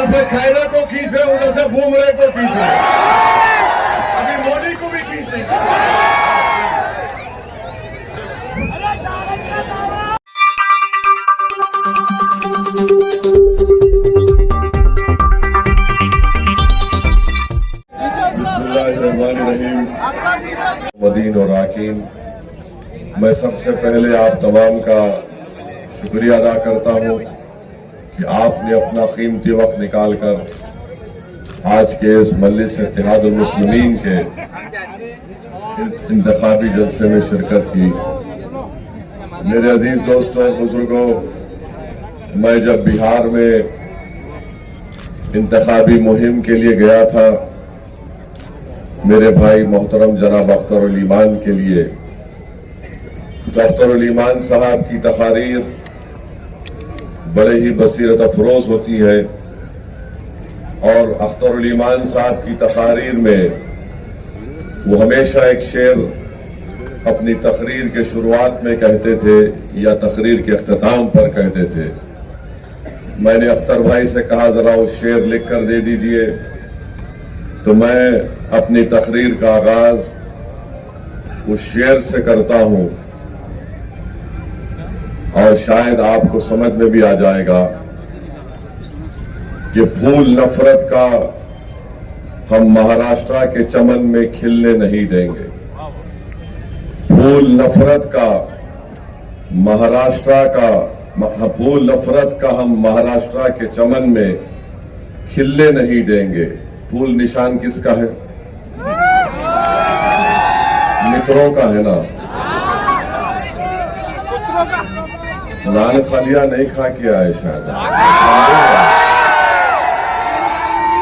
यहाँ से खैरा को खींचे, उधर से बुमरे को खींचे, अभी मोदी को भी खींचेंगे। मदीन और आकीन, मैं सबसे पहले आप तमाम का शुक्रिया अदा करता हूँ कि आपने अपना कीमती वक्त निकालकर आज के इस मजलिस इत्तेहादुल मुस्लिमीन के इंतखाबी जलसे में शिरकत की। मेरे अजीज दोस्तों, बुजुर्गों, मैं जब बिहार में इंतखाबी मुहिम के लिए गया था, मेरे भाई मोहतरम जनाब अख्तरुल ईमान के लिए, तो अख्तरुल ईमान साहब की तकारीर बड़े ही बसीरत अफरोज होती है और अख्तरुल ईमान साहब की तकारीर में वो हमेशा एक शेर अपनी तकरीर के शुरुआत में कहते थे या तकरीर के अख्ताम पर कहते थे। मैंने अख्तर भाई से कहा जरा उस शेर लिख कर दे दीजिए, तो मैं अपनी तकरीर का आगाज उस शेर से करता हूं और शायद आपको समझ में भी आ जाएगा कि फूल नफरत का हम महाराष्ट्र के चमन में खिलने नहीं देंगे। फूल नफरत का फूल नफरत का हम महाराष्ट्र के चमन में खिलने नहीं देंगे। फूल निशान किसका है? मित्रों का है ना। नान खालिया नहीं खा के आए शायद।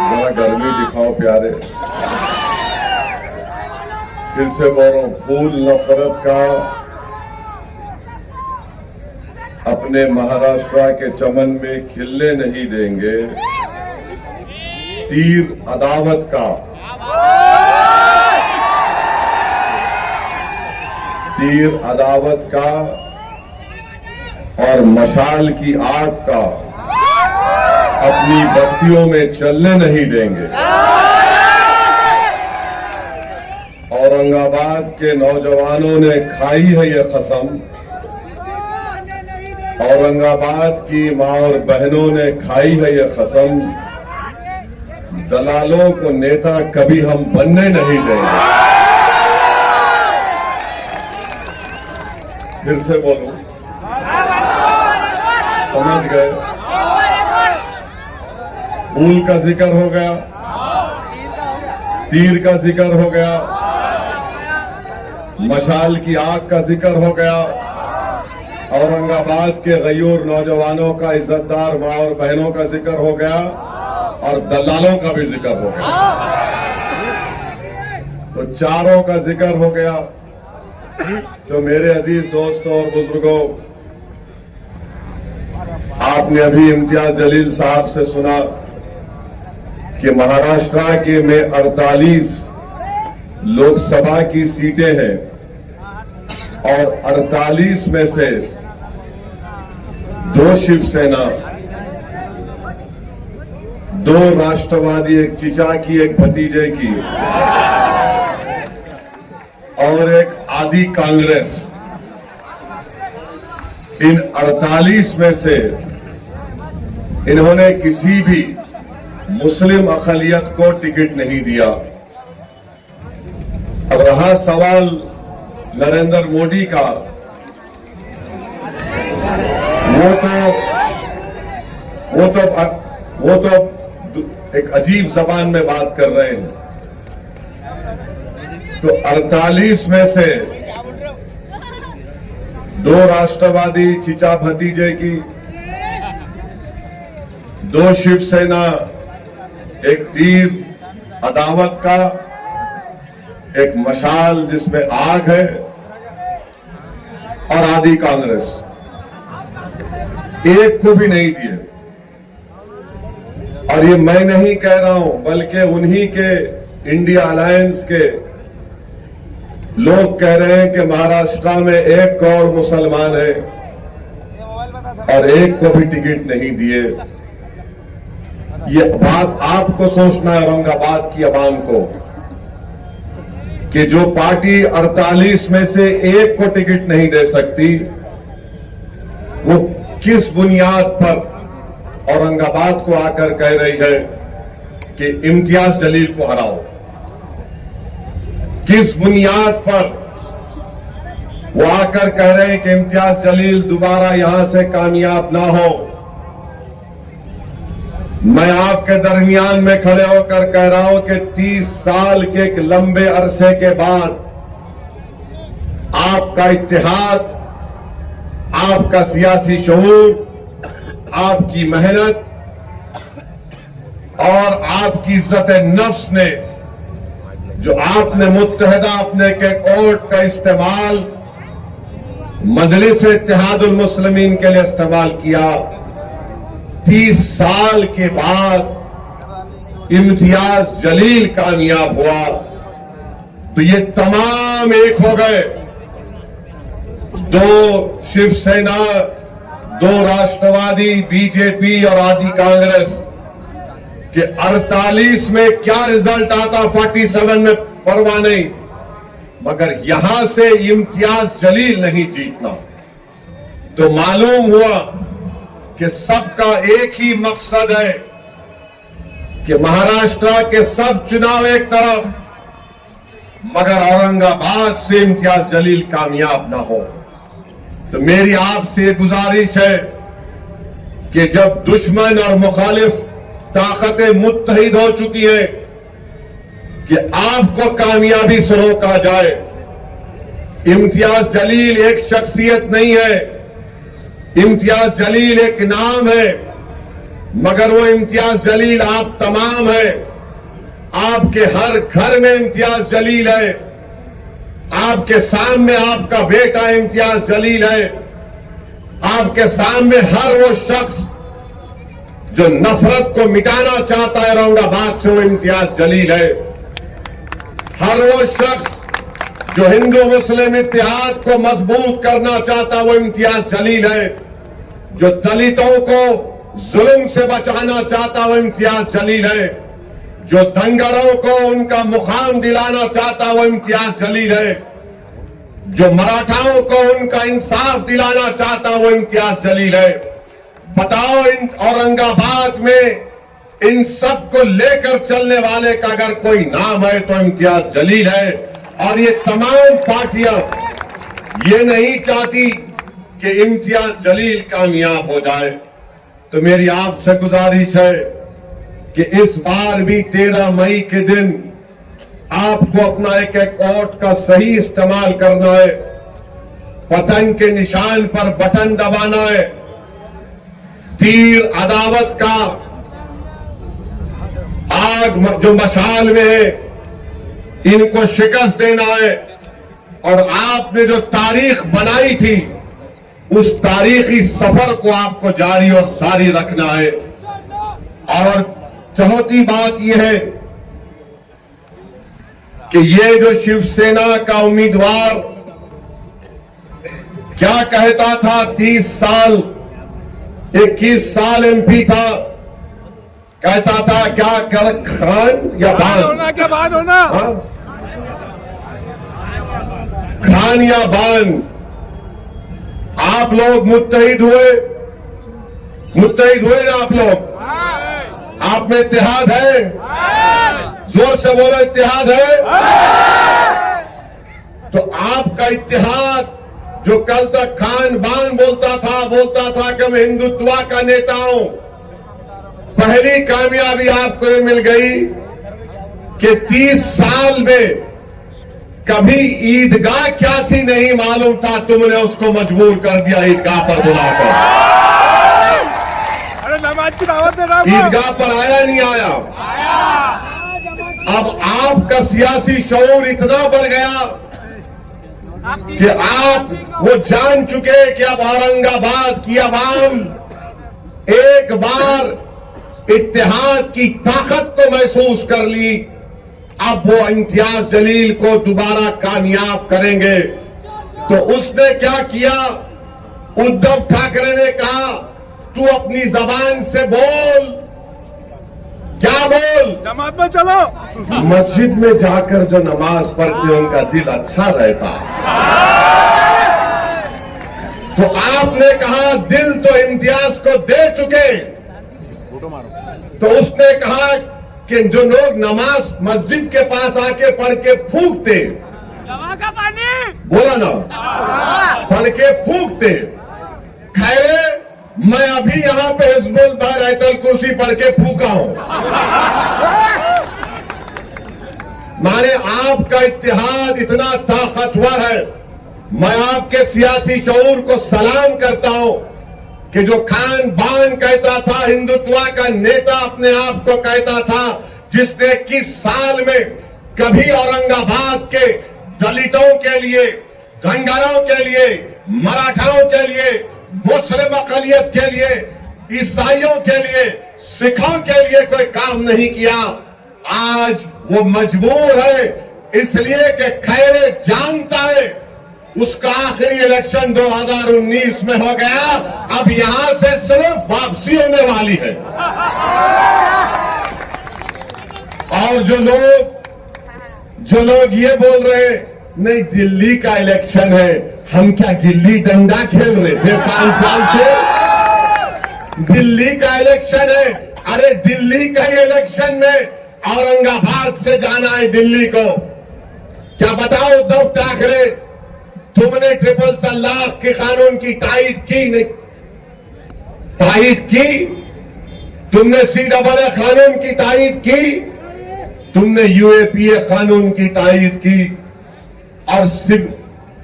जरा गर्मी दिखाओ प्यारे। फिर से बोल रहा हूं, फूल नफरत का अपने महाराष्ट्र के चमन में खिलने नहीं देंगे। तीर अदावत का और मशाल की आग का अपनी बस्तियों में चलने नहीं देंगे। औरंगाबाद के नौजवानों ने खाई है ये कसम, औरंगाबाद की मां और बहनों ने खाई है ये कसम, दलालों को नेता कभी हम बनने नहीं देंगे। फिर से बोलूं, समझ गए? फूल का जिक्र हो गया, तीर का जिक्र हो गया, मशाल की आग का जिक्र हो गया, औरंगाबाद के गयूर नौजवानों का, इज्जतदार मां और बहनों का जिक्र हो गया और दलालों का भी जिक्र हो गया। तो चारों का जिक्र हो गया। तो मेरे अजीज दोस्तों और बुजुर्गों, आपने अभी इम्तियाज जलील साहब से सुना कि महाराष्ट्र के में 48 लोकसभा की सीटें हैं और 48 में से 2 शिवसेना, 2 राष्ट्रवादी, एक चिचा की, एक भतीजे की और एक आदि कांग्रेस। इन 48 में से इन्होंने किसी भी मुस्लिम अक़लियत को टिकट नहीं दिया। अब रहा सवाल नरेंद्र मोदी का, वो तो एक अजीब जबान में बात कर रहे हैं। तो 48 में से 2 राष्ट्रवादी चिचा भतीजे की, 2 शिवसेना, एक तीर अदावत का, एक मशाल जिसमें आग है और आदि कांग्रेस, एक को भी नहीं दिए। और ये मैं नहीं कह रहा हूं, बल्कि उन्हीं के इंडिया अलायंस के लोग कह रहे हैं कि महाराष्ट्र में 1 करोड़ मुसलमान है और एक को भी टिकट नहीं दिए। ये बात आपको सोचना है, औरंगाबाद की आवाम को, कि जो पार्टी 48 में से एक को टिकट नहीं दे सकती, वो किस बुनियाद पर औरंगाबाद को आकर कह रही है कि इम्तियाज जलील को हराओ। किस बुनियाद पर वो आकर कह रहे हैं कि इम्तियाज जलील दोबारा यहां से कामयाब ना हो। मैं आपके दरमियान में खड़े होकर कह रहा हूं कि 30 साल के एक लंबे अरसे के बाद आपका इत्तेहाद, आपका सियासी शऊर, आपकी मेहनत और आपकी इज्जत नफ्स ने, जो आपने मुत्तहदा अपने के कोर्ट का इस्तेमाल मजलिस इत्तेहादुल मुस्लिमीन के लिए इस्तेमाल किया, 30 साल के बाद इम्तियाज जलील कामयाब हुआ, तो ये तमाम एक हो गए। 2 शिवसेना, 2 राष्ट्रवादी, बीजेपी और आदि कांग्रेस के 48 में क्या रिजल्ट आता 47 में परवाह नहीं, मगर यहां से इम्तियाज जलील नहीं जीतना। तो मालूम हुआ कि सबका एक ही मकसद है कि महाराष्ट्र के सब चुनाव एक तरफ, मगर औरंगाबाद से इम्तियाज जलील कामयाब ना हो। तो मेरी आपसे गुजारिश है कि जब दुश्मन और मुखालिफ ताकतें मुत्तहिद हो चुकी है कि आपको कामयाबी से रोका जाए। इम्तियाज जलील एक शख्सियत नहीं है, इम्तियाज जलील एक नाम है, मगर वो इम्तियाज जलील आप तमाम है। आपके हर घर में इम्तियाज जलील है, आपके सामने आपका बेटा इम्तियाज जलील है, आपके सामने हर वो शख्स जो नफरत को मिटाना चाहता है औरंगाबाद से, वो इम्तियाज जलील है। हर वो शख्स जो हिंदू मुस्लिम इत्तेहाद को मजबूत करना चाहता है, वो इम्तियाज जलील है। जो दलितों को जुल्म से बचाना चाहता है, वो इम्तियाज जलील है। जो दंगरों को उनका मुकाम दिलाना चाहता है, वो इम्तियाज जलील है। जो मराठाओं को उनका इंसाफ दिलाना चाहता है, वो इम्तियाज जलील है। बताओ, इन औरंगाबाद में इन सब को लेकर चलने वाले का अगर कोई नाम है तो इम्तियाज जलील है। और ये तमाम पार्टियां ये नहीं चाहती कि इम्तियाज जलील कामयाब हो जाए। तो मेरी आपसे गुजारिश है कि इस बार भी 13 मई के दिन आपको अपना एक वोट का सही इस्तेमाल करना है। पतंग के निशान पर बटन दबाना है, तीर अदावत का आग जो मशाल में है, इनको शिकस्त देना है। और आपने जो तारीख बनाई थी, उस तारीखी सफर को आपको जारी और सारी रखना है। और चौथी बात यह है कि ये जो शिवसेना का उम्मीदवार क्या कहता था, 30 साल 21 साल एमपी था, कहता था क्या खान या बान, क्या बान होना, खान या बान। आप लोग मुत्तहिद हुए ना आप लोग? आप में इत्तेहाद है? जोर से बोलो, इत्तेहाद है? तो आपका इत्तेहाद जो कल तक खान बान बोलता था कि मैं हिंदुत्व का नेता हूं, पहली कामयाबी आपको ये मिल गई कि 30 साल में कभी ईदगाह क्या थी नहीं मालूम था, तुमने उसको मजबूर कर दिया ईदगाह पर बुलाकर। अरे नमाज की दावत दे रहा हूं। ईदगाह पर आया नहीं आया? अब आपका सियासी शऊर इतना बढ़ गया कि आप वो जान चुके कि अब औरंगाबाद की आवाम एक बार इत्तेहाद की ताकत को महसूस कर ली। अब वो इम्तियाज जलील को दोबारा कामयाब करेंगे। तो उसने क्या किया? उद्धव ठाकरे ने कहा, तू अपनी जबान से बोल क्या बोल? जमात में चलो। मस्जिद में जाकर जो नमाज पढ़ते उनका दिल अच्छा रहता। तो आपने कहा दिल तो इम्तियाज को दे चुके, तो उसने कहा कि जो लोग नमाज मस्जिद के पास आके पढ़ के फूंकते, का पानी बोला ना, पढ़ के फूंकते। खैरे मैं अभी यहां पे हिजबुल बैतुल कुर्सी पढ़ के फूका हूं। माने आपका इत्तेहाद इतना ताकतवर है। मैं आपके सियासी शऊर को सलाम करता हूं कि जो खान बान कहता था, हिंदुत्व का नेता अपने आप को कहता था, जिसने 21 साल में कभी औरंगाबाद के दलितों के लिए, धनगरों के लिए, मराठाओं के लिए, मुस्लिम अकलियत के लिए, ईसाइयों के लिए, सिखों के लिए कोई काम नहीं किया, आज वो मजबूर है इसलिए कि खैरे जानता है उसका आखिरी इलेक्शन 2019 में हो गया, अब यहां से सिर्फ वापसी होने वाली है। और जो लोग ये बोल रहे नहीं दिल्ली का इलेक्शन है, हम क्या गिल्ली डंडा खेल रहे थे 5 साल से? दिल्ली का इलेक्शन है। अरे दिल्ली का इलेक्शन में औरंगाबाद से जाना है दिल्ली को। क्या बताओ उद्धव ठाकरे, तुमने ट्रिपल तलाक के कानून की तायीद की नहीं? तायीद की? तुमने CAA कानून की तायीद की? तुमने UAPA कानून की तायीद की? और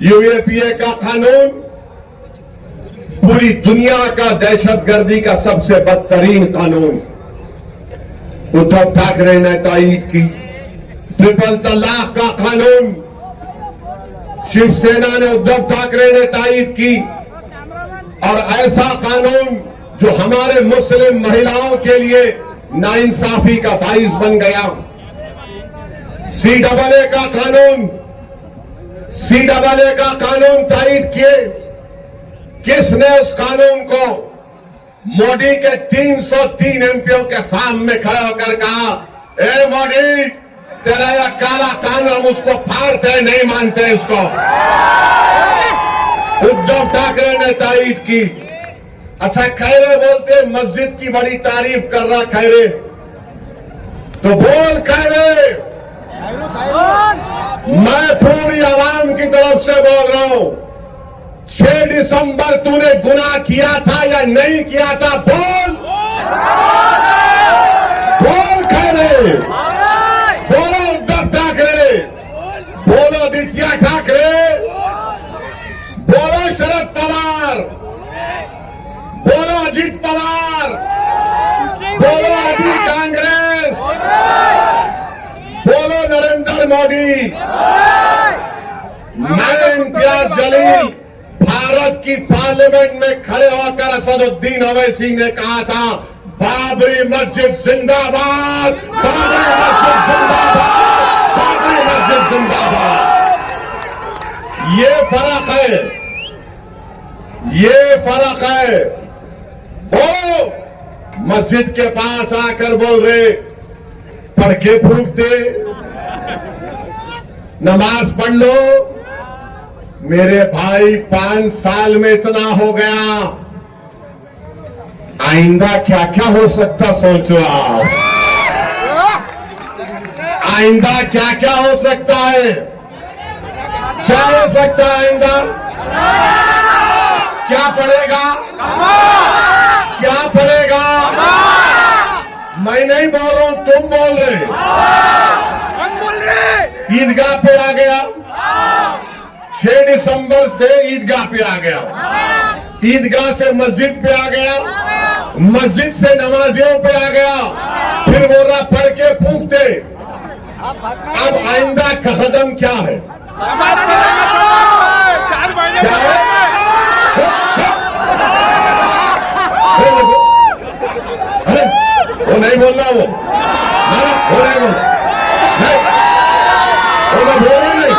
UAPA का कानून पूरी दुनिया का दहशतगर्दी का सबसे बदतरीन कानून उद्धव ठाकरे ने तायीद की। ट्रिपल तलाक का कानून शिवसेना ने, उद्धव ठाकरे ने तायीद की। और ऐसा कानून जो हमारे मुस्लिम महिलाओं के लिए नाइंसाफी का बाइस बन गया। CAA का कानून तायीद किए। किसने उस कानून को मोदी के 303 MPओं के सामने खड़े होकर कहा, ए मोदी तेरा यह काला कानून उसको फाड़ते नहीं मानते इसको? उद्धव ठाकरे ने तायीद की। अच्छा खैरे बोलते मस्जिद की बड़ी तारीफ कर रहा खैरे, तो बोल खैरे, मैं पूरी आवाम की तरफ से बोल रहा हूं, 6 दिसंबर तूने गुनाह किया था या नहीं किया था? बोल बोल खैरे, बोलो उद्धव ठाकरे, बोलो आदित्य ठाकरे, बोलो शरद पवार, बोलो अजीत पवार, बोलो अभी कांग्रेस, बोलो नरेंद्र मोदी। मैं इम्तियाज जलील भारत की पार्लियामेंट में खड़े होकर असदुद्दीन ओवैसी ने कहा था, बाबरी मस्जिद जिंदाबाद, बाबरी मस्जिद जिंदाबाद, बाबरी मस्जिद जिंदाबाद। ये फर्क है, ये फर्क है। वो मस्जिद के पास आकर बोल रहे, पढ़ के फूंकते, नमाज पढ़ लो। मेरे भाई 5 साल में इतना हो गया, आइंदा क्या क्या हो सकता सोचो आप। आइंदा क्या क्या हो सकता है? क्या हो सकता है आइंदा? क्या पड़ेगा? क्या पड़ेगा? मैं नहीं बोल रहा हूं, तुम बोल रहे। ईदगाह पे आ गया, 6 दिसंबर से ईदगाह पे आ गया, ईदगाह से मस्जिद पे आ गया, मस्जिद से नमाजियों पे आ गया, फिर वो रहा पढ़ के फूंकते। अब आइंदा का कदम क्या है? 4 महीने क्या है? अरे वो नहीं बोल रहा, वो नहीं बोल, वो मैं बोल ही नहीं।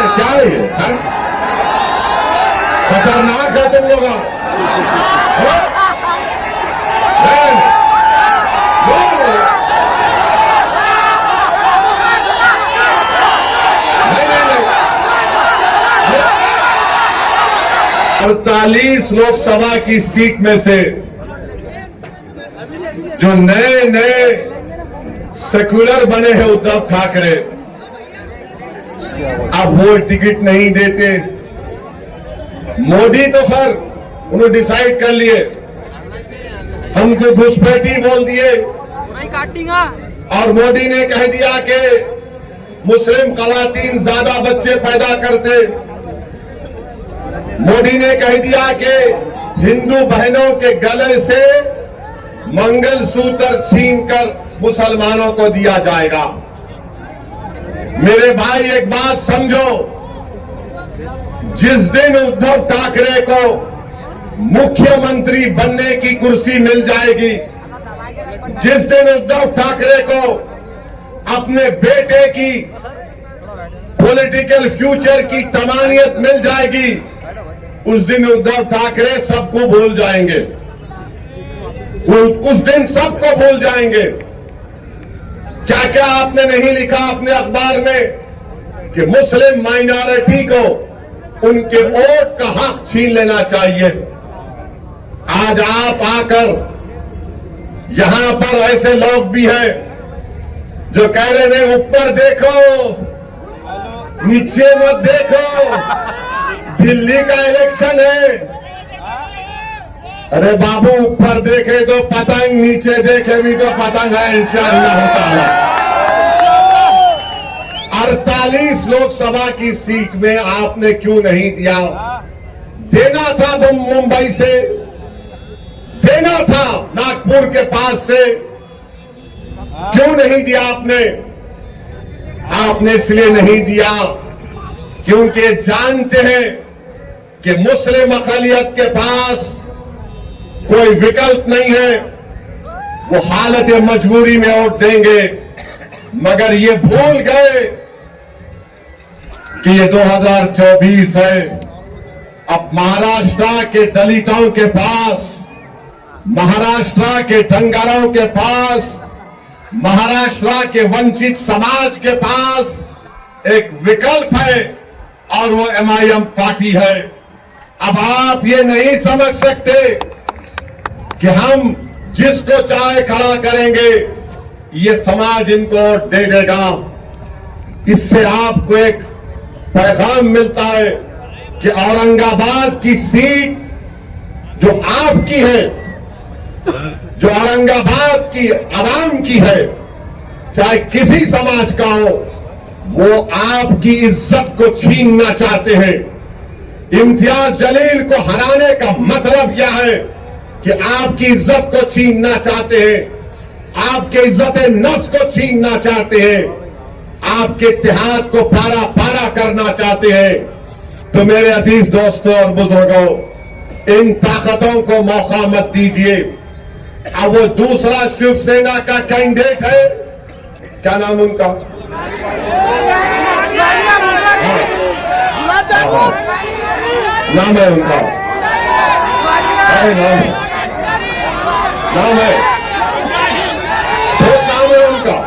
क्या है ये? खतरनाक है तुम लोग। 48 लोकसभा की सीट में से जो नए नए सेक्युलर बने हैं उद्धव ठाकरे, अब वो टिकट नहीं देते। मोदी तो खैर उन्होंने डिसाइड कर लिए, हमको घुसपैठी बोल दिए और मोदी ने कह दिया कि मुस्लिम खवातीन ज्यादा बच्चे पैदा करते। मोदी ने कह दिया कि हिंदू बहनों के गले से मंगलसूत्र छीनकर मुसलमानों को दिया जाएगा। मेरे भाई एक बात समझो, जिस दिन उद्धव ठाकरे को मुख्यमंत्री बनने की कुर्सी मिल जाएगी, जिस दिन उद्धव ठाकरे को अपने बेटे की पॉलिटिकल फ्यूचर की तमानियत मिल जाएगी, उस दिन उद्धव ठाकरे सबको भूल जाएंगे। उस दिन सबको भूल जाएंगे। क्या क्या आपने नहीं लिखा अपने अखबार में कि मुस्लिम माइनॉरिटी को उनके वोट का हक छीन लेना चाहिए। आज आप आकर यहां पर ऐसे लोग भी हैं जो कह रहे हैं ऊपर देखो नीचे मत देखो, दिल्ली का इलेक्शन है। अरे बाबू, ऊपर देखे तो पतंग, नीचे देखे भी तो पतंग है इंशाअल्लाह ताला। 48 लोकसभा की सीट में आपने क्यों नहीं दिया? देना था मुंबई से, देना था नागपुर के पास से, क्यों नहीं दिया आपने? आपने इसलिए नहीं दिया क्योंकि जानते हैं कि मुस्लिम अक़लियत के पास कोई विकल्प नहीं है, वो हालत मजबूरी में वोट देंगे। मगर ये भूल गए कि ये 2024 है। अब महाराष्ट्र के दलितों के पास, महाराष्ट्र के दंगारों के पास, महाराष्ट्र के वंचित समाज के पास एक विकल्प है और वो MIM पार्टी है। अब आप ये नहीं समझ सकते कि हम जिसको चाहे खड़ा करेंगे ये समाज इनको दे देगा। इससे आपको एक पैगाम मिलता है कि औरंगाबाद की सीट जो आपकी है, जो औरंगाबाद की आवाम की है, चाहे किसी समाज का हो, वो आपकी इज्जत को छीनना चाहते हैं। इम्तियाज जलील को हराने का मतलब यह है कि आपकी इज्जत को छीनना चाहते हैं, आपके इज्जत नफ्स को छीनना चाहते हैं, आपके इत्तेहाद को पारा पारा करना चाहते हैं। तो मेरे अजीज दोस्तों और बुजुर्गों, इन ताकतों को मौका मत दीजिए। अब वो दूसरा शिवसेना का कैंडिडेट है, क्या नाम उनका? नाम है उनका, नाम है, बहुत नाम है उनका।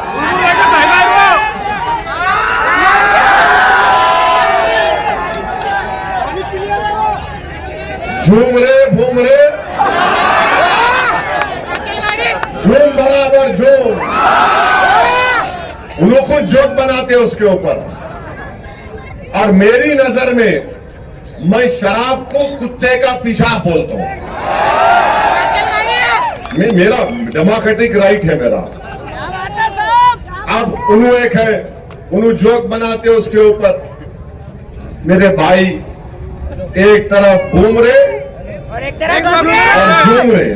झूम रे झूम बराबर झूम। उन लोग खुद जोक बनाते हैं उसके ऊपर। और मेरी नजर में मैं शराब को कुत्ते का पेशाब बोलता हूं। मेरा डेमोक्रेटिक राइट है मेरा। अब उन्होंने एक है, उन्होंने जोक बनाते हैं उसके ऊपर। मेरे भाई, एक तरफ घूम रहे और एक तरफ और झूम रहे,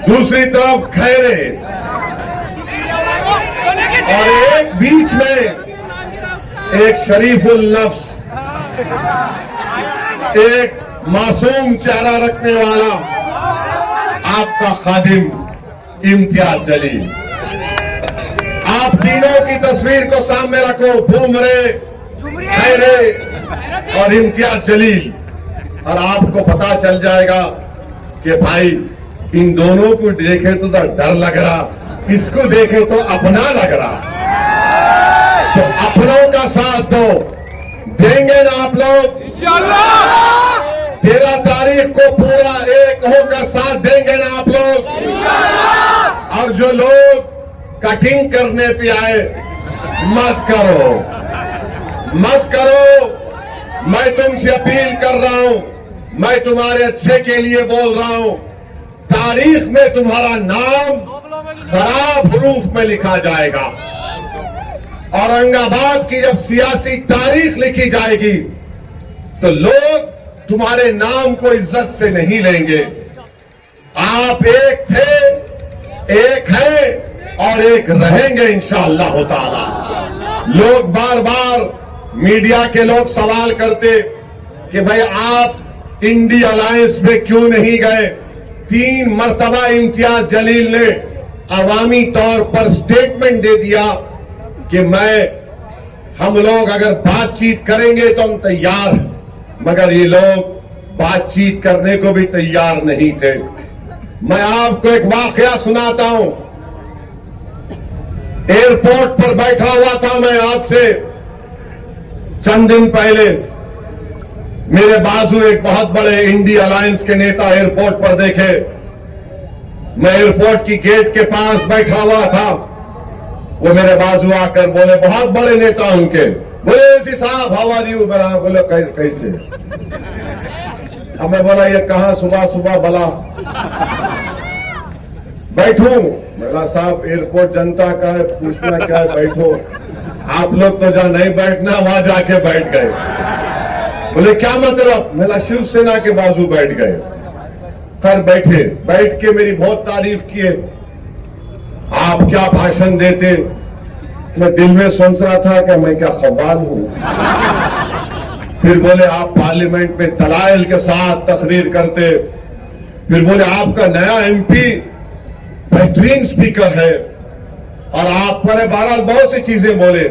दूसरी तरफ खा रहे, और एक बीच में एक शरीफुल नफ्स, एक मासूम चेहरा रखने वाला आपका खादिम इम्तियाज जलील। आप तीनों की तस्वीर को सामने रखो, भूमरे, खैरे और इम्तियाज जलील, और आपको पता चल जाएगा कि भाई इन दोनों को देखे तो डर लग रहा, इसको देखे तो अपना लग रहा। तो अपनों का साथ दो, देंगे ना आप लोग? इंशाअल्लाह। तारीख को पूरा एक होकर साथ देंगे ना आप लोग? और जो लोग कटिंग करने पे आए, मत करो, मत करो। मैं तुमसे अपील कर रहा हूं, मैं तुम्हारे अच्छे के लिए बोल रहा हूं। तारीख में तुम्हारा नाम खराब हरूफ में लिखा जाएगा। औरंगाबाद की जब सियासी तारीख लिखी जाएगी तो लोग तुम्हारे नाम को इज्जत से नहीं लेंगे। आप एक थे, एक हैं और एक रहेंगे इंशाअल्लाह ताला। लोग बार बार मीडिया के लोग सवाल करते कि भाई आप इंडी अलायंस में क्यों नहीं गए? 3 मर्तबा इम्तियाज जलील ने अवामी तौर पर स्टेटमेंट दे दिया कि हम लोग अगर बातचीत करेंगे तो हम तैयार हैं, मगर ये लोग बातचीत करने को भी तैयार नहीं थे। मैं आपको एक वाकया सुनाता हूं। एयरपोर्ट पर बैठा हुआ था मैं, आज से चंद दिन पहले मेरे बाजू एक बहुत बड़े इंडी अलायंस के नेता एयरपोर्ट पर देखे। मैं एयरपोर्ट की गेट के पास बैठा हुआ था, वो मेरे बाजू आकर बोले, बहुत बड़े नेता उनके, बोले ऐसी साहब हाउ आर यू? बोले कैसे? अब मैं बोला ये कहां सुबह सुबह भला बैठूं? बोला साहब एयरपोर्ट जनता का है, पूछना क्या है, बैठो। आप लोग तो जहां नहीं बैठना वहां जाके बैठ गए। बोले क्या मतलब? मेरा शिवसेना के बाजू बैठ गए। खैर बैठे, बैठ के मेरी बहुत तारीफ किए। आप क्या भाषण देते? मैं दिल में सोच रहा था कि मैं क्या खवाल हूं। फिर बोले आप पार्लियामेंट में दलाइल के साथ तकरीर करते। फिर बोले आपका नया एमपी बेहतरीन स्पीकर है और आप पर 12 बहुत सी चीजें बोले।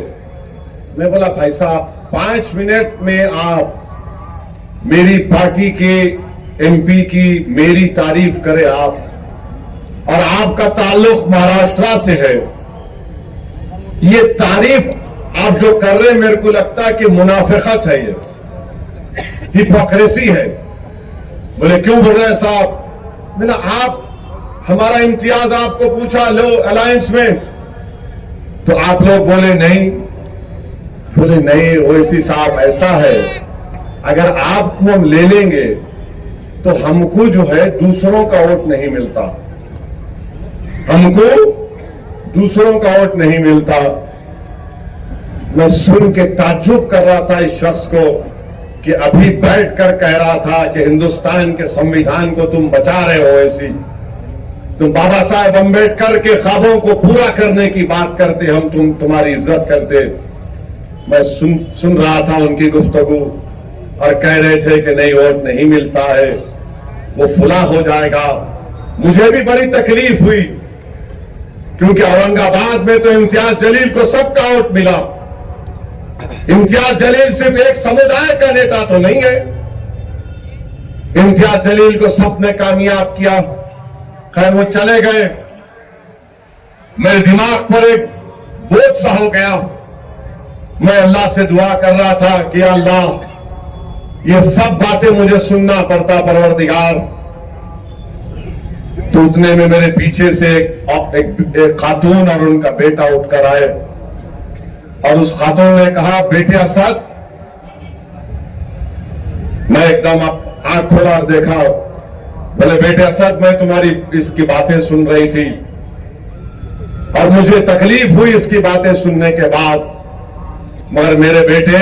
मैं बोला भाई साहब 5 मिनट में आप मेरी पार्टी के एमपी की मेरी तारीफ करें आप, और आपका ताल्लुक महाराष्ट्र से है। ये तारीफ आप जो कर रहे हैं मेरे को लगता है कि मुनाफिकत है, ये हिपोक्रेसी है। बोले क्यों बोल रहे हैं साहब? मैंने आप हमारा इम्तियाज आपको पूछा लो अलायंस में, तो आप लोग बोले नहीं। बोले नहीं ओवैसी साहब ऐसा है, अगर आपको हम ले लेंगे तो हमको जो है दूसरों का वोट नहीं मिलता, हमको दूसरों का वोट नहीं मिलता। मैं सुन के ताज्जुब कर रहा था इस शख्स को कि अभी बैठकर कह रहा था कि हिंदुस्तान के संविधान को तुम बचा रहे हो, ऐसी तुम बाबा साहेब अम्बेडकर के ख्वाबों को पूरा करने की बात करते, हम तुम्हारी इज्जत करते। मैं सुन रहा था उनकी गुफ्तगू और कह रहे थे कि नहीं वोट नहीं मिलता है, वो फुला हो जाएगा। मुझे भी बड़ी तकलीफ हुई क्योंकि औरंगाबाद में तो इम्तियाज जलील को सबका वोट मिला। इम्तियाज जलील सिर्फ एक समुदाय का नेता तो नहीं है, इम्तियाज जलील को सबने कामयाब किया। खैर वो चले गए, मेरे दिमाग पर एक बोझ सा हो गया। मैं अल्लाह से दुआ कर रहा था कि अल्लाह ये सब बातें मुझे सुनना पड़ता परवरदिगार। तो उतने में मेरे पीछे से एक खातून और उनका बेटा उठकर आए और उस खातून ने कहा बेटे असद। मैं एकदम आंख खोला और देखा, बोले बेटे असद मैं तुम्हारी इसकी बातें सुन रही थी और मुझे तकलीफ हुई इसकी बातें सुनने के बाद, मगर मेरे बेटे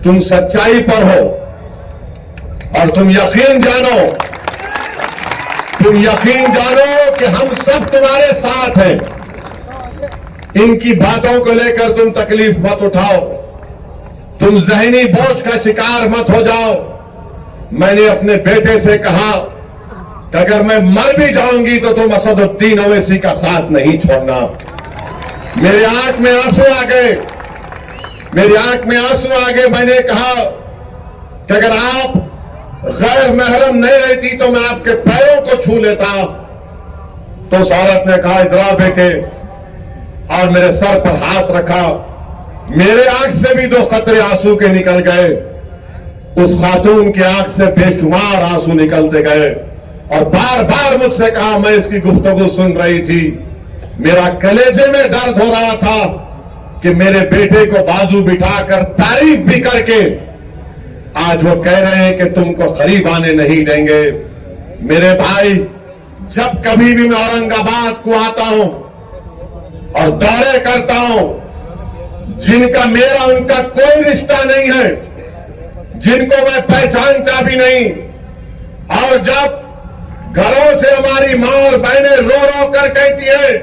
तुम सच्चाई पर हो और तुम यकीन जानो कि हम सब तुम्हारे साथ हैं। इनकी बातों को लेकर तुम तकलीफ मत उठाओ, तुम जहनी बोझ का शिकार मत हो जाओ। मैंने अपने बेटे से कहा कि अगर मैं मर भी जाऊंगी तो तुम असदुद्दीन ओवैसी का साथ नहीं छोड़ना। मेरी आंख में आंसू आ गए, मेरी आंख में आंसू आ गए। मैंने कहा कि अगर आप गैर महरम नहीं रहती तो मैं आपके पैरों को छू लेता। तो उस औरत ने कहा इधर आ बेटे, और मेरे सर पर हाथ रखा। मेरे आंख से भी 2 कतरे आंसू के निकल गए उस खातून की आंख से बेशुमार आंसू निकलते गए और बार बार मुझसे कहा, मैं इसकी गुफ्तगू सुन रही थी, मेरा कलेजे में दर्द हो रहा था कि मेरे बेटे को बाजू बिठाकर तारीफ भी करके आज वो कह रहे हैं कि तुमको खरीब आने नहीं देंगे। मेरे भाई, जब कभी भी मैं औरंगाबाद को आता हूं और दौरे करता हूं, जिनका मेरा उनका कोई रिश्ता नहीं है, जिनको मैं पहचानता भी नहीं, और जब घरों से हमारी मां और बहनें रो रो कर कहती है,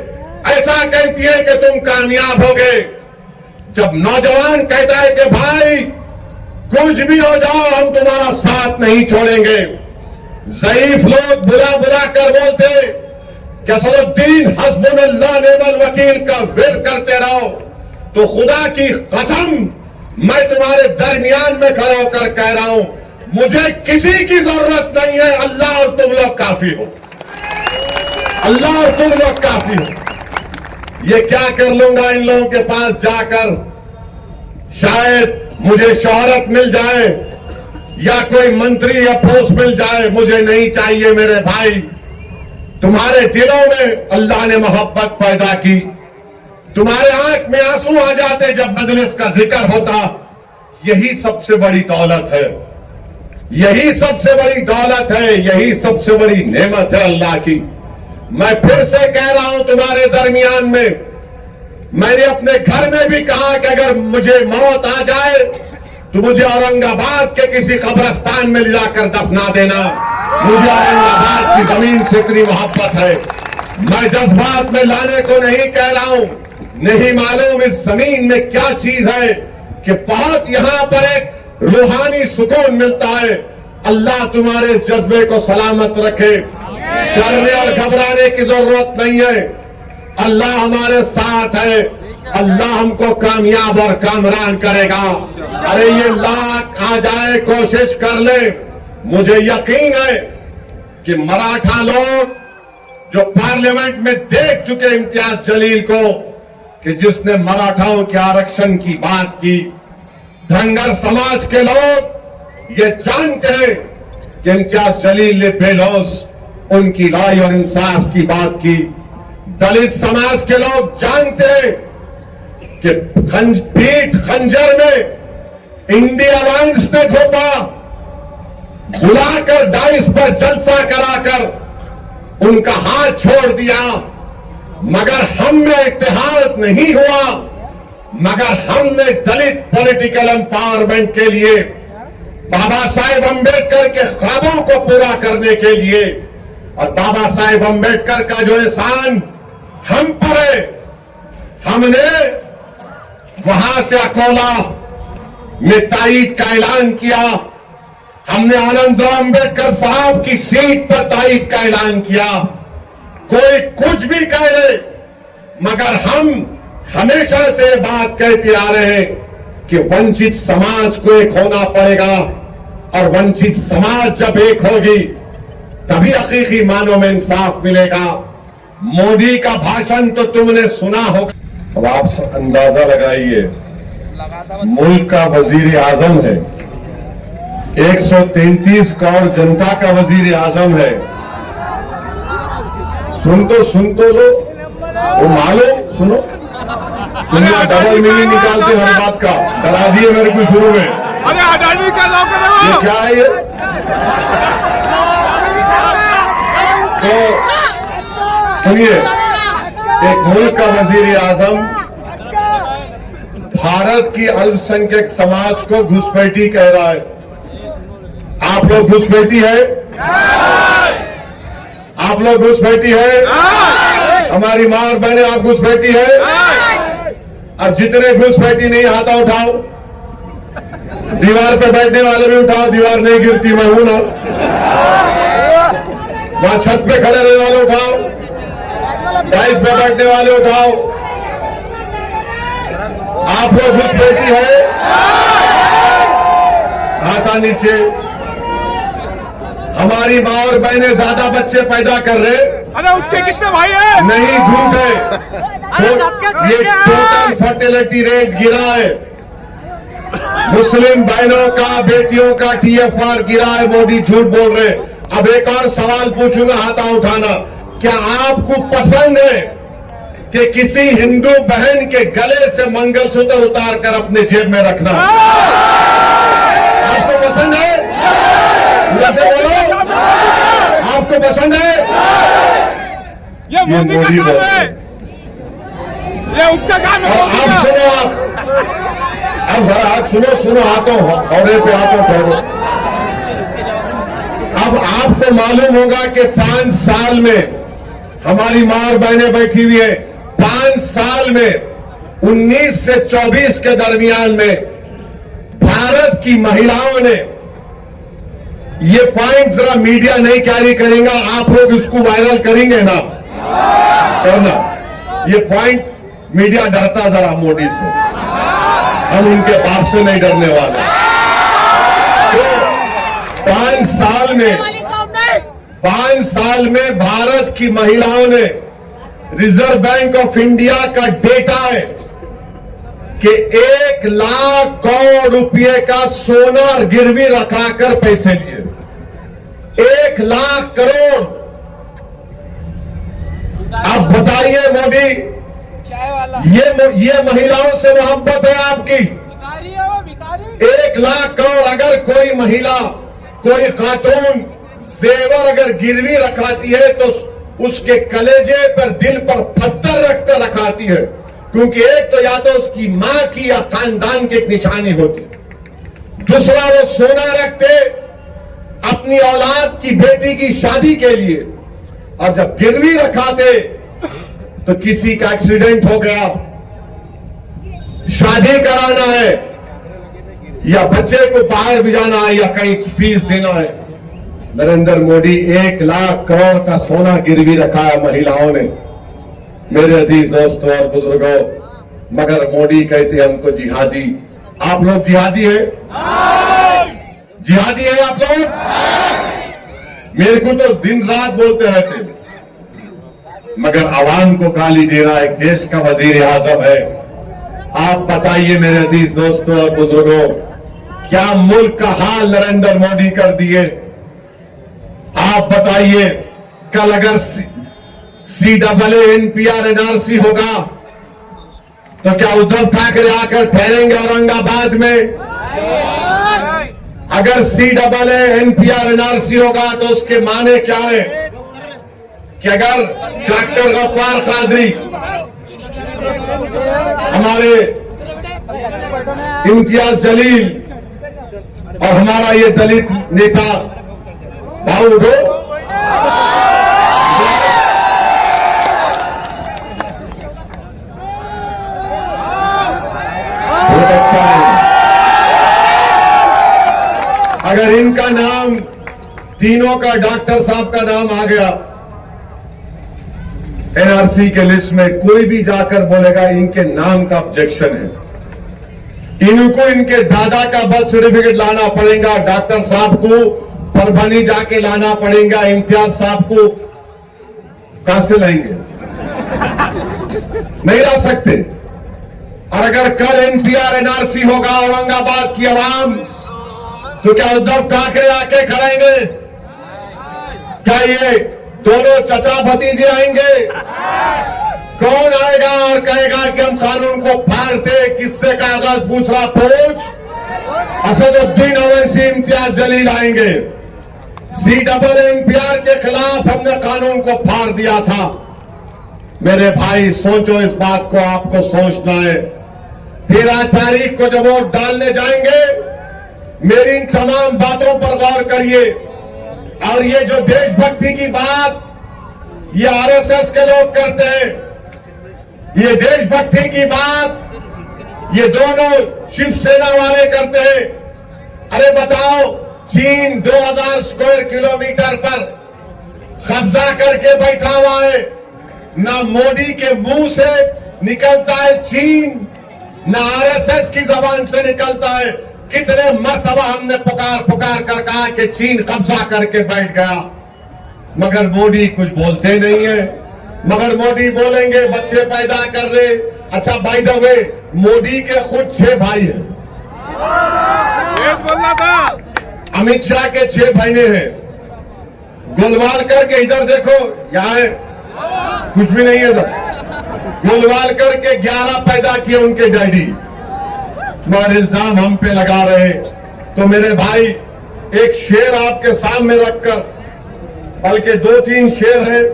ऐसा कहती है कि तुम कामयाब हो गए, जब नौजवान कहता है कि भाई कुछ भी हो जाओ हम तुम्हारा साथ नहीं छोड़ेंगे, ज़ईफ लोग बुला बुला कर बोलते कि असदुद्दीन हस्बुनल्लाह नेमल वकील का विर्द करते रहो, तो खुदा की कसम मैं तुम्हारे दरमियान में खड़ा होकर कह रहा हूं, मुझे किसी की जरूरत नहीं है, अल्लाह और तुम लोग काफी हो, अल्लाह और तुम लोग काफी हो। ये क्या कर लूंगा इन लोगों के पास जाकर, शायद मुझे शोहरत मिल जाए या कोई मंत्री या पोस्ट मिल जाए, मुझे नहीं चाहिए मेरे भाई। तुम्हारे दिलों में अल्लाह ने मोहब्बत पैदा की, तुम्हारे आंख में आंसू आ जाते जब मजलिस का जिक्र होता, यही सबसे बड़ी दौलत है, यही सबसे बड़ी दौलत है, यही सबसे बड़ी नेमत है अल्लाह की। मैं फिर से कह रहा हूं तुम्हारे दरमियान में, मैंने अपने घर में भी कहा कि अगर मुझे मौत आ जाए तो मुझे औरंगाबाद के किसी कब्रिस्तान में ले जाकर दफना देना, मुझे औरंगाबाद की जमीन से इतनी मोहब्बत है। मैं जज्बात में लाने को नहीं कह रहा हूं, नहीं मालूम इस जमीन में क्या चीज है कि बहुत यहां पर एक रूहानी सुकून मिलता है। अल्लाह तुम्हारे इस जज्बे को सलामत रखे, डरने और घबराने की जरूरत नहीं है, अल्लाह हमारे साथ है, अल्लाह हमको कामयाब और कामरान करेगा। अरे ये लाख आ जाए कोशिश कर ले, मुझे यकीन है कि मराठा लोग जो पार्लियामेंट में देख चुके इम्तियाज जलील को कि जिसने मराठाओं के आरक्षण की बात की, धनगर समाज के लोग ये जानते हैं कि इम्तियाज जलील ने बेलौस उनकी राय और इंसाफ की बात की, दलित समाज के लोग जानते हैं कि पीठ खंजर में इंडिया अलायंस ने थोपा, बुलाकर डाइस पर जलसा कराकर उनका हाथ छोड़ दिया, मगर हम में इत्तेहाद नहीं हुआ, मगर हमने दलित पॉलिटिकल एम्पावरमेंट के लिए, बाबा साहेब अम्बेडकर के ख्वाबों को पूरा करने के लिए, और बाबा साहेब अम्बेडकर का जो एहसान हम पर है, हमने वहां से अकोला में तायीद का ऐलान किया, हमने आनंदराव अम्बेडकर साहब की सीट पर तायीद का ऐलान किया। कोई कुछ भी कह ले, मगर हम हमेशा से ये बात कहते आ रहे हैं कि वंचित समाज को एक होना पड़ेगा, और वंचित समाज जब एक होगी तभी हकीकी मानों में इंसाफ मिलेगा। मोदी का भाषण तो तुमने सुना होगा, अब आप अंदाजा लगाइए, मुल्क का वजीर आजम है, 133 करोड़ जनता का वजीर आजम है। सुन तो लो, वो मालूम सुनो, दुनिया डबल मीनिंग निकालते हर बात का, डरा दिए मेरे को शुरू में। अरे अडानी का नाम करो, ये क्या है ये? तो सुनिए, एक मुल्क का वजीर आजम भारत की अल्पसंख्यक समाज को घुसपैठी कह रहा है। आप लोग घुसपैठी है? आप लोग घुसपैठी है? हमारी मां और बहनें आप घुसपैठी है? अब जितने घुसपैठी नहीं हाथा उठाओ, दीवार पे बैठने वाले भी उठाओ, दीवार नहीं गिरती, मैं हूं ना। वहां छत पे खड़े रहने वाले उठाओ, डाइस पे बैठने वाले उठाओ, आप लोग घुसपैठी है? हाथा नीचे। हमारी मां और बहनें ज्यादा बच्चे पैदा कर रहे, अरे उसके कितने भाई हैं? नहीं, झूठ है। ये टोटल फर्टिलिटी रेट गिरा है, मुस्लिम बहनों का, बेटियों का TFR गिरा है, मोदी झूठ बोल रहे। अब एक और सवाल पूछूंगा, हाथा उठाना। क्या आपको पसंद है कि किसी हिंदू बहन के गले से मंगलसूत्र उतार कर अपने जेब में रखना? आपको पसंद है? जैसे बोलो, आपको पसंद है? ये मोदी का काम है, ये उसका काम है। मोदी आप का। सुनो, अब जरा आप सुनो आतो औरे पे आतो ठहरो। अब आपको मालूम होगा कि 5 साल में हमारी मां और बहनें बैठी हुई है, 5 साल में 19 से 24 के दरमियान में भारत की महिलाओं ने, ये पॉइंट जरा मीडिया नहीं कैरी करेगा, आप लोग इसको वायरल करेंगे ना, करना। ये पॉइंट मीडिया डरता जरा मोदी से, हम उनके बाप से नहीं डरने वाले। तो 5 साल में भारत की महिलाओं ने, रिजर्व बैंक ऑफ इंडिया का डेटा है कि 1 लाख करोड़ रुपए का सोना गिरवी रखाकर पैसे लिए। 1 लाख करोड़। अब बताइए मोदी, ये महिलाओं से मोहब्बत है आपकी? 1 लाख करोड़। अगर कोई महिला, कोई खातून जेवर अगर गिरवी रखाती है तो उसके कलेजे पर, दिल पर पत्थर रखकर रखाती है, क्योंकि एक तो या तो उसकी मां की या खानदान की एक निशानी होती, दूसरा वो सोना रखते अपनी औलाद की, बेटी की शादी के लिए। और जब गिरवी रखाते तो किसी का एक्सीडेंट हो गया, शादी कराना है, या बच्चे को बाहर भिजाना है, या कहीं फीस देना है, नरेंद्र मोदी 1 लाख करोड़ का सोना गिरवी रखा है महिलाओं ने। मेरे अजीज दोस्तों और बुजुर्गों, मगर मोदी कहते हमको जिहादी। आप लोग जिहादी है? जिहादी है आप लोग? मेरे को तो दिन रात बोलते रहते, मगर आवाम को गाली देना एक देश का वजीर आजम है। आप बताइए मेरे अजीज दोस्तों और बुजुर्गों, क्या मुल्क का हाल नरेंद्र मोदी कर दिए? आप बताइए, कल अगर CAA NPR NRC होगा तो क्या उद्धव ठाकरे आकर ठहरेंगे औरंगाबाद में? अगर CAA NPR NRC होगा तो उसके माने क्या है कि अगर डॉक्टर गफ्फार कादरी, हमारे इम्तियाज जलील और हमारा ये दलित नेता भाऊ दो, बहुत अच्छा है। अगर इनका नाम, तीनों का, डॉक्टर साहब का नाम आ गया NRC के लिस्ट में, कोई भी जाकर बोलेगा इनके नाम का ऑब्जेक्शन है, इनको इनके दादा का बर्थ सर्टिफिकेट लाना पड़ेगा, डॉक्टर साहब को परभनी जाके लाना पड़ेगा, इम्तियाज साहब को कहां से लाएंगे? नहीं ला सकते। और अगर कल NPR NRC होगा औरंगाबाद की आवाम, तो क्या उद्धव ठाकरे आके खड़ेंगे? क्या ये दोनों चचा भतीजे आएंगे? कौन आएगा और कहेगा कि हम कानून को फाड़ते? किससे कागज पूछ रहा? पूछ। असदुद्दीन ओवैसी, इम्तियाज जलील आएंगे। CAA NPR के खिलाफ हमने कानून को फाड़ दिया था। मेरे भाई सोचो, इस बात को आपको सोचना है। 13 तारीख को जब वोट डालने जाएंगे, मेरी इन तमाम बातों पर गौर करिए। और ये जो देशभक्ति की बात ये RSS के लोग करते हैं, ये देशभक्ति की बात ये दोनों शिवसेना वाले करते हैं। अरे बताओ, चीन 2000 स्क्वायर किलोमीटर पर कब्जा करके बैठा हुआ है, ना मोदी के मुंह से निकलता है चीन, ना RSS की जबान से निकलता है। कितने मर्तबा हमने पुकार पुकार कर कहा कि चीन कब्जा करके बैठ गया, मगर मोदी कुछ बोलते नहीं है। मगर मोदी बोलेंगे बच्चे पैदा कर रहे। अच्छा, बाय द वे, मोदी के खुद 6 भाई हैं। तेज बोलना था। अमित शाह के 6 महीने हैं। गोलवालकर के इधर देखो, यहाँ है, कुछ भी नहीं है इधर। गोलवालकर के 11 पैदा किए उनके डैडी। और इल्जाम हम पे लगा रहे। तो मेरे भाई, एक शेर आपके सामने रखकर, बल्कि 2-3 शेर हैं।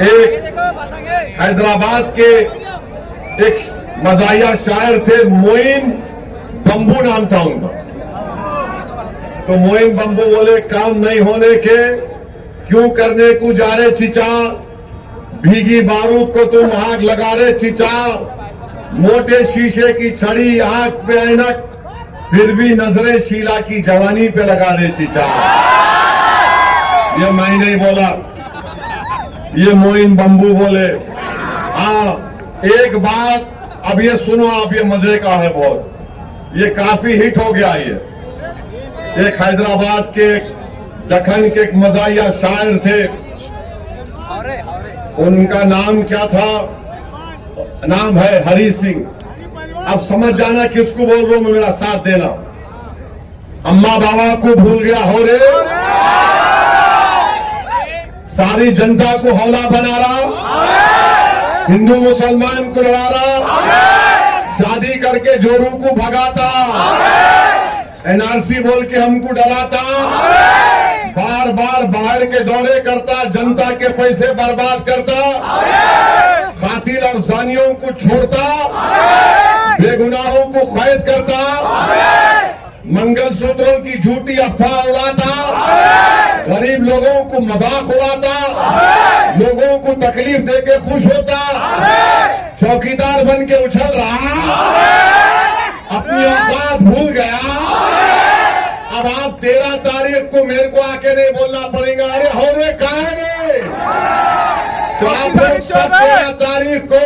एक हैदराबाद के एक मजाहिया शायर थे, मोइन बंबू नाम था उनका। तो मोइन बंबू बोले, काम नहीं होने के क्यों करने को जा रहे चिचा, भीगी बारूद को तुम आग लगा रहे चिचा, मोटे शीशे की छड़ी आंख पे ऐनक, फिर भी नजरें शीला की जवानी पे लगा रहे चिचा। ये मैं नहीं बोला, ये मोइन बंबू बोले। हाँ, एक बात अब ये सुनो आप, ये मजे का है बहुत, ये काफी हिट हो गया। ये एक हैदराबाद के दखन के एक मजाहिया शायर थे, उनका नाम क्या था? नाम है हरी सिंह। अब समझ जाना किसको बोल रहा हूं, मेरा साथ देना। अम्मा बाबा को भूल गया हो रे, सारी जनता को हौला बना रहा, हिंदू मुसलमान को लड़ा रहा, शादी करके जोरू को भगाता, एनआरसी बोल के हमको डराता, बार बार बाहर के दौरे करता, जनता के पैसे बर्बाद करता, कातिल और जानियों को छोड़ता, बेगुनाहों को कैद करता, मंगलसूत्रों की झूठी अफवाह उड़ाता, गरीब लोगों को मजाक उड़ाता, लोगों को तकलीफ देके खुश होता, चौकीदार बन के उछल रहा, अपनी औकात भूल गया। अब आप 13 तारीख को मेरे को आके नहीं बोलना पड़ेगा, अरे हो रे कहाँ है रे? तो आप लोग सब 13 तारीख को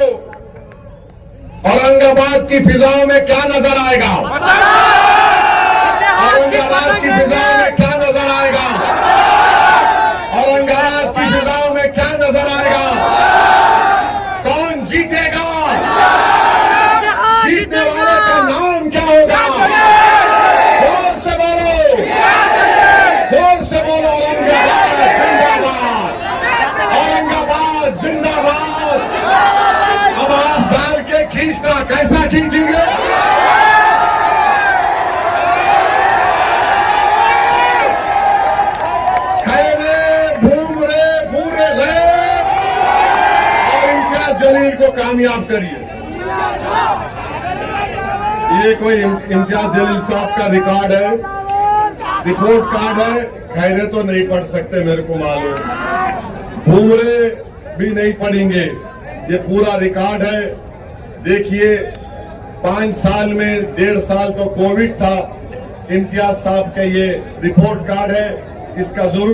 औरंगाबाद की फिजाओं में क्या नजर आएगा? औरंगाबाद की फिजाओं में क्या नजर आएगा? औरंगाबाद की फिजाओं में क्या नजर आएगा? कौन जीतेगा? जीतने वाले का नाम क्या होगा? जोर से बोलो, जोर से बोलो, औरंगाबाद जिंदाबाद, औरंगाबाद जिंदाबाद। अब आप डाल के खींचना, कैसा खींचेंगे? जलील को कामयाब करिए। ये कोई इम्तियाज जलील साहब का रिकॉर्ड है, रिपोर्ट कार्ड है, खैरे तो नहीं पढ़ सकते मेरे को मालूम, भूमरे भी नहीं पढ़ेंगे, ये पूरा रिकॉर्ड है। देखिए 5 साल में 1.5 साल तो कोविड था, इम्तियाज साहब का ये रिपोर्ट कार्ड है, इसका जरूर